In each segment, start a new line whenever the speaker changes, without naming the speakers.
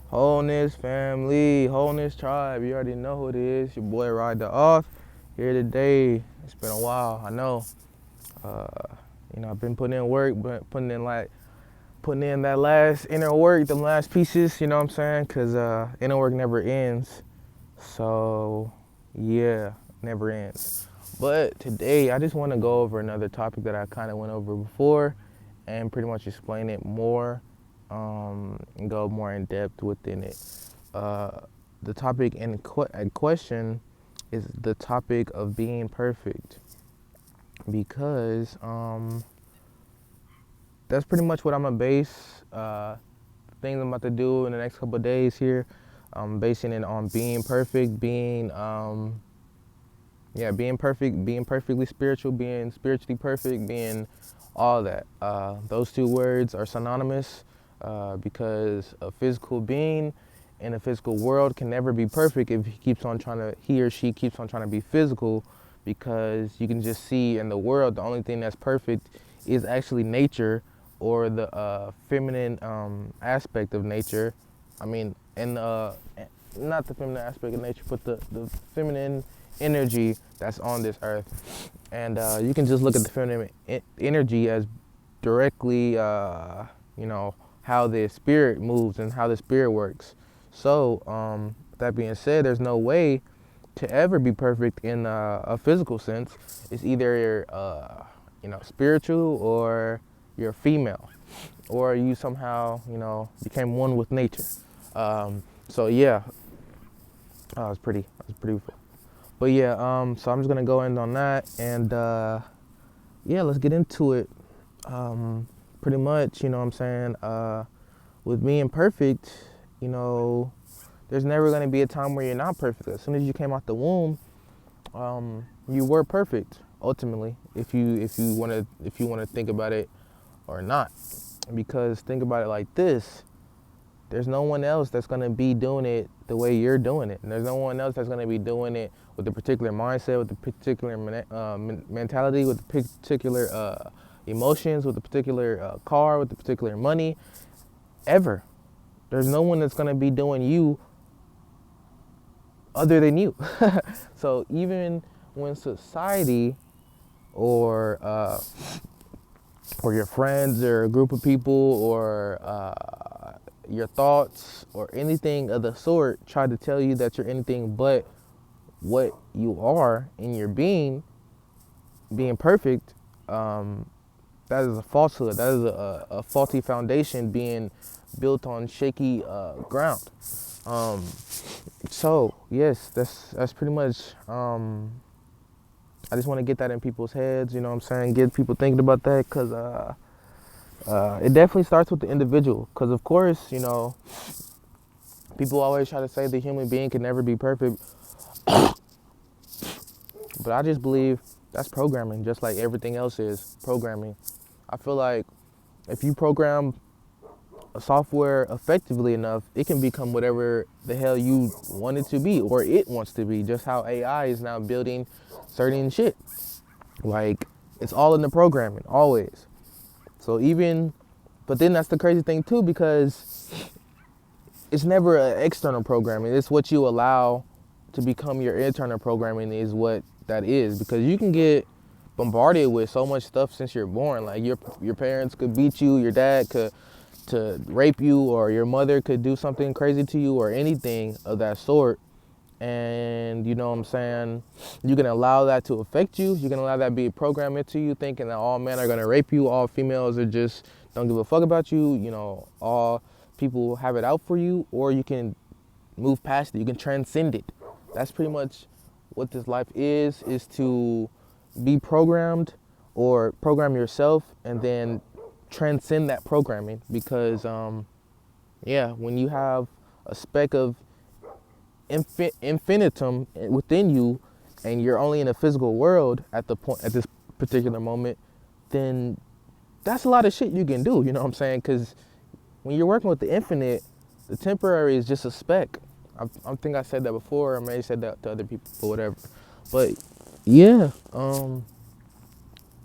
Wholeness family, wholeness tribe. You already know who it is. Your boy Ride the Off here today. It's been a while, I know. Uh, I've been putting in work, but putting in that last inner work, the last pieces. You know what I'm saying? Cause inner work never ends. So yeah, never ends. But today I just want to go over another topic that I kind of went over before, and pretty much explain it more, and go more in depth within it. Uh, the topic in question is the topic of being perfect, because that's pretty much what I'm gonna base things I'm about to do in the next couple of days here. I'm basing it on being perfect, being perfect, being perfectly spiritual, being spiritually perfect, being all that. Those two words are synonymous, because a physical being in a physical world can never be perfect if he or she keeps on trying to be physical, because you can just see in the world the only thing that's perfect is actually nature, or the feminine aspect of nature. I mean, and not the feminine aspect of nature, but the feminine energy that's on this earth. And you can just look at the feminine energy as directly, how the spirit moves and how the spirit works. So, that being said, there's no way to ever be perfect in a physical sense. It's either spiritual, or you're female, or you somehow became one with nature. So yeah, it was pretty. But yeah, so I'm just gonna go in on that, and yeah, let's get into it. Pretty much, you know what I'm saying. With being perfect, you know, there's never gonna be a time where you're not perfect. As soon as you came out the womb, you were perfect ultimately. If you wanna think about it or not, because think about it like this: there's no one else that's gonna be doing it the way you're doing it, and there's no one else that's gonna be doing it with a particular mindset, with a particular mentality, with a particular emotions, with a particular car, with a particular money, ever. There's no one that's gonna be doing you other than you. So even when society, or or your friends, or a group of people, or your thoughts, or anything of the sort try to tell you that you're anything but what you are in your being perfect, that is a falsehood. That is a faulty foundation being built on shaky ground. Um, so yes, that's pretty much. I just want to get that in people's heads. You know what I'm saying? Get people thinking about that, because it definitely starts with the individual. Because of course, people always try to say the human being can never be perfect, but I just believe that's programming, just like everything else is programming. I feel like if you program a software effectively enough, it can become whatever the hell you want it to be, or it wants to be. Just how AI is now building certain shit. Like, it's all in the programming, always. So but then that's the crazy thing too, because it's never an external programming. It's what you allow to become your internal programming is what that is, because you can get bombarded with so much stuff since you're born. Like your parents could beat you, your dad could to rape you, or your mother could do something crazy to you, or anything of that sort. And you know what I'm saying, you can allow that to affect you. You can allow that to be programmed into you, thinking that all men are gonna rape you, all females are just don't give a fuck about you, all people have it out for you. Or you can move past it, you can transcend it. That's pretty much what this life is to be programmed, or program yourself, and then transcend that programming. Because when you have a speck of infinitum within you, and you're only in a physical world at this particular moment, then that's a lot of shit you can do. You know what I'm saying? Because when you're working with the infinite, the temporary is just a speck. I think I said that before. I may have said that to other people or whatever. But yeah,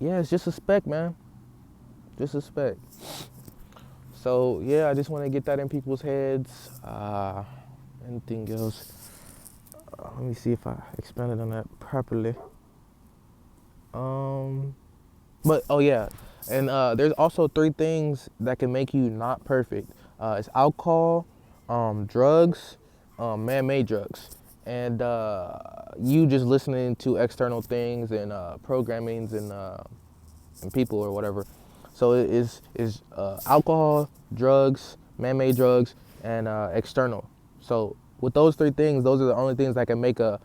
it's just a speck, man. Just a speck. So yeah, I just want to get that in people's heads. Anything else? Let me see if I expanded on that properly. But oh yeah, and there's also three things that can make you not perfect. It's alcohol, drugs, man-made drugs, and you just listening to external things and programmings and people or whatever. So it is alcohol, drugs, man-made drugs, and external. So with those three things, those are the only things that can make a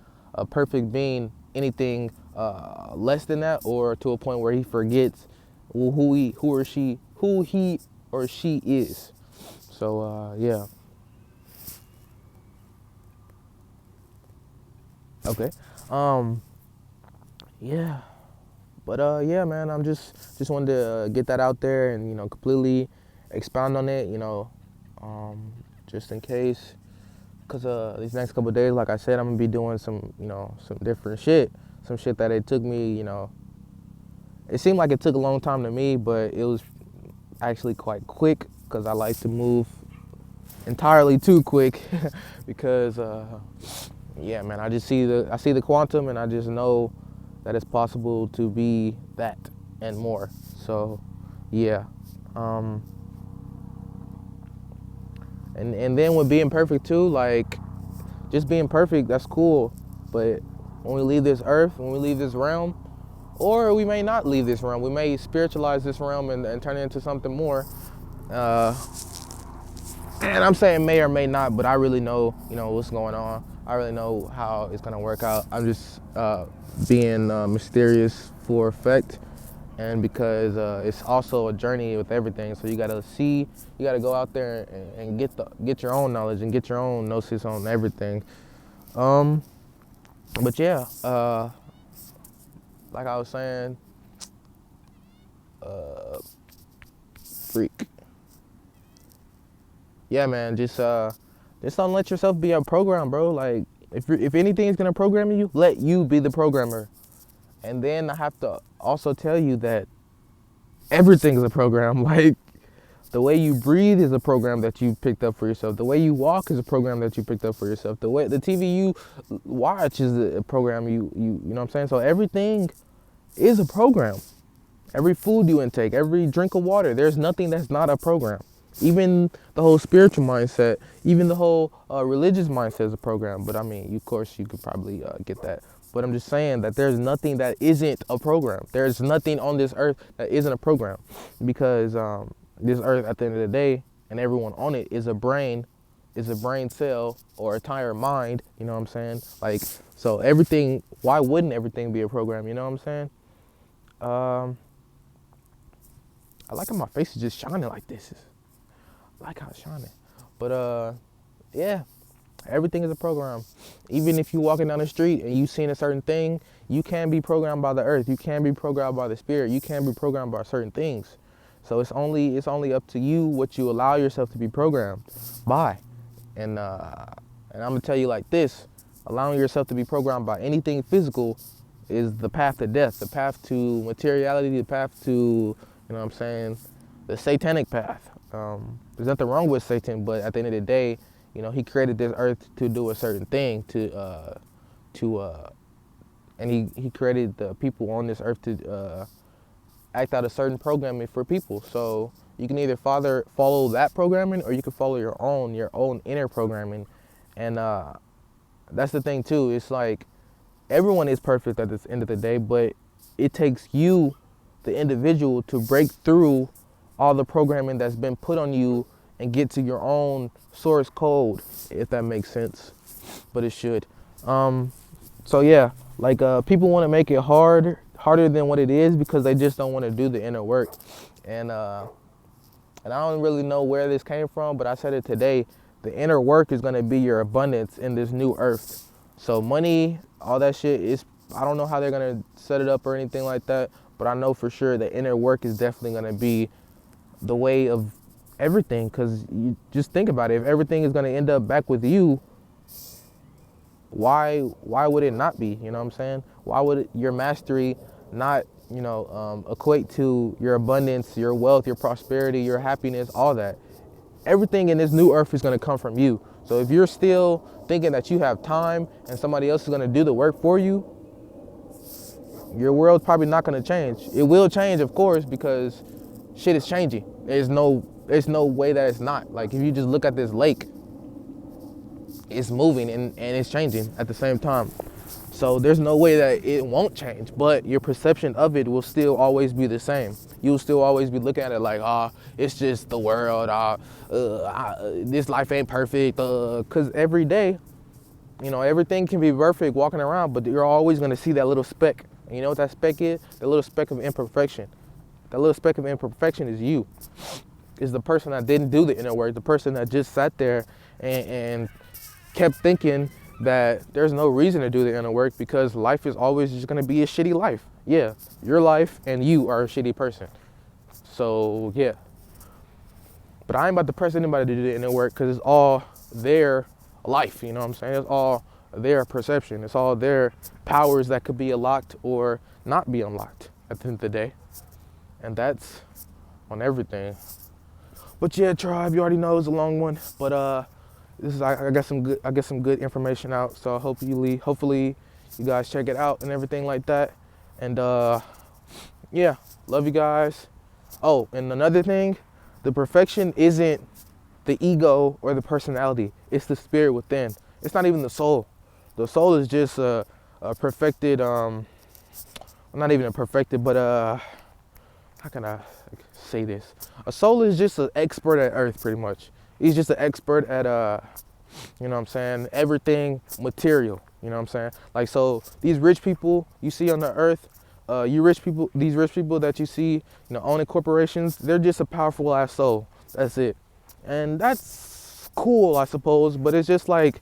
perfect being anything less than that, or to a point where he forgets who he or she is. So yeah. Okay. Yeah. But yeah, man, I'm just wanted to get that out there and completely expound on it, just in case, cause these next couple of days, like I said, I'm gonna be doing some different shit, some shit that it took me, it seemed like it took a long time to me, but it was actually quite quick, cause I like to move entirely too quick, because yeah, man, I see the quantum, and I just know that it's possible to be that and more. So, yeah. Um, and then with being perfect too, like just being perfect, that's cool. But when we leave this earth, when we leave this realm, or we may not leave this realm, we may spiritualize this realm and turn it into something more. Uh, and I'm saying may or may not, but I really know, what's going on. I really know how it's gonna work out. I'm just being mysterious for effect, and because it's also a journey with everything. So you gotta go out there and get your own knowledge and get your own gnosis on everything. But yeah, like I was saying, freak. Yeah, man, just don't let yourself be a program, bro. Like if anything is gonna program you, let you be the programmer. And then I have to also tell you that everything is a program. Like the way you breathe is a program that you picked up for yourself. The way you walk is a program that you picked up for yourself. The TV you watch is a program you know what I'm saying? So everything is a program. Every food you intake, every drink of water, there's nothing that's not a program. Even the whole spiritual mindset, even the whole religious mindset is a program. But I mean, of course, you could probably get that. But I'm just saying that there's nothing that isn't a program. There's nothing on this earth that isn't a program, because this earth, at the end of the day, and everyone on it is a brain cell or a entire mind. You know what I'm saying? Like, so everything. Why wouldn't everything be a program? You know what I'm saying? I like how my face is just shining like this. I like how it's shining. But yeah, everything is a program. Even if you're walking down the street and you seeing a certain thing, you can be programmed by the earth. You can be programmed by the spirit. You can be programmed by certain things. So it's only up to you what you allow yourself to be programmed by. And I'm gonna tell you like this: allowing yourself to be programmed by anything physical is the path to death, the path to materiality, the path to, you know what I'm saying, the satanic path. There's nothing wrong with Satan, but at the end of the day, he created this earth to do a certain thing, and he created the people on this earth to act out a certain programming for people. So you can either follow that programming, or you can follow your own inner programming. And that's the thing too. It's like everyone is perfect at the end of the day, but it takes you, the individual, to break through all the programming that's been put on you and get to your own source code, if that makes sense. But it should. So yeah, like people want to make it harder than what it is, because they just don't want to do the inner work. And I don't really know where this came from, but I said it today. The inner work is going to be your abundance in this new earth. So money, all that shit I don't know how they're going to set it up or anything like that, but I know for sure the inner work is definitely going to be the way of everything. Because you just think about it. If everything is going to end up back with you, why would it not be? You know what I'm saying? Why would your mastery not equate to your abundance, your wealth, your prosperity, your happiness, all that. Everything in this new earth is going to come from you. So if you're still thinking that you have time and somebody else is going to do the work for you, your world's probably not going to change. It will change, of course, because shit is changing. There's no way that it's not. Like, if you just look at this lake, it's moving and it's changing at the same time. So there's no way that it won't change, but your perception of it will still always be the same. You'll still always be looking at it like, it's just the world, this life ain't perfect, because every day, everything can be perfect walking around, but you're always going to see that little speck. And you know what that speck is? The little speck of imperfection. That little speck of imperfection is you. Is the person that didn't do the inner work, the person that just sat there and kept thinking that there's no reason to do the inner work because life is always just going to be a shitty life. Yeah, your life and you are a shitty person. So, yeah. But I ain't about to press anybody to do the inner work because it's all their life, you know what I'm saying? It's all their perception. It's all their powers that could be unlocked or not be unlocked at the end of the day. And that's on everything. But yeah, tribe, you already know it's a long one. But I got some good information out. So hopefully you guys check it out and everything like that. And yeah, love you guys. Oh, and another thing, the perfection isn't the ego or the personality. It's the spirit within. It's not even the soul. The soul is just a perfected, not even a perfected, but how can I say this? A soul is just an expert at earth, pretty much. He's just an expert at, you know what I'm saying, everything material, you know what I'm saying? Like, so these rich people you see on the earth, these rich people that you see, owning corporations, they're just a powerful ass soul. That's it. And that's cool, I suppose, but it's just like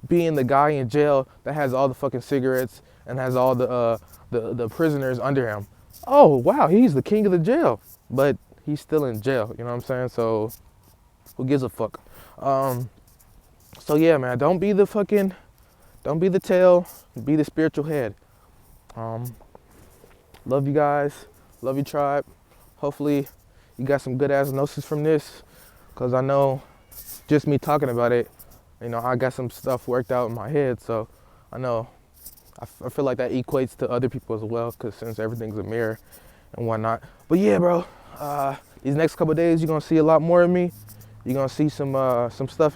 being the guy in jail that has all the fucking cigarettes and has all the prisoners under him. Oh, wow, he's the king of the jail, but he's still in jail, you know what I'm saying? So who gives a fuck? So yeah, man, don't be the tail, be the spiritual head. Love you guys, love you, tribe. Hopefully you got some good ass gnosis from this, because I know just me talking about it, I got some stuff worked out in my head, so I know I feel like that equates to other people as well, because since everything's a mirror and whatnot. But yeah, bro, these next couple of days you're gonna see a lot more of me. You're gonna see some stuff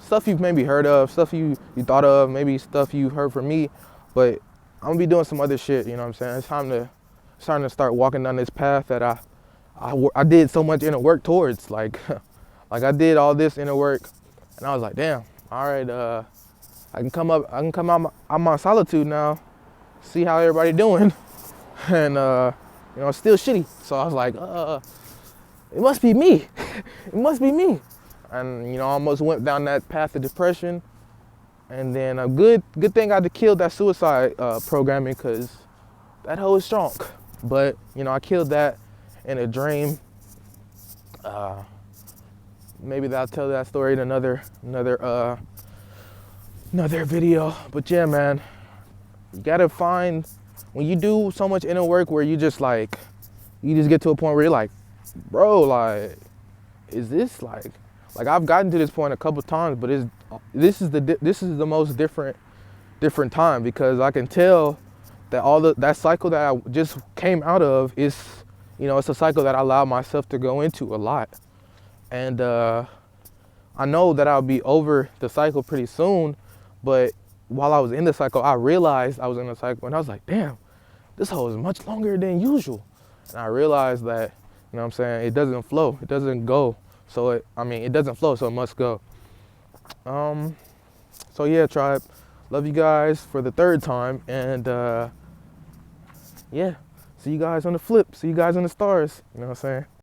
stuff you've maybe heard of, stuff you thought of, maybe stuff you heard from me, but I'm gonna be doing some other shit, you know what I'm saying? It's time to start walking down this path that I did so much inner work towards. Like I did all this inner work and I was like, damn, all right, I can come out my solitude now, see how everybody doing. And it's still shitty. So I was like, it must be me. It must be me. And I almost went down that path of depression. And then a good thing I killed that suicide programming, because that hoe is strong. But I killed that in a dream. Maybe I'll tell that story in another video. But yeah, man, you gotta find, when you do so much inner work where you just get to a point where you're like, bro, like, is this like I've gotten to this point a couple times, but this is the most different time, because I can tell that that cycle that I just came out of is, it's a cycle that I allow myself to go into a lot. And I know that I'll be over the cycle pretty soon, but while I was in the cycle, I realized I was in the cycle, and I was like, damn, this hole is much longer than usual. And I realized that, it doesn't flow, it doesn't go. So it doesn't flow, so it must go. So yeah, tribe, love you guys for the third time, and yeah, see you guys on the flip, see you guys in the stars, you know what I'm saying?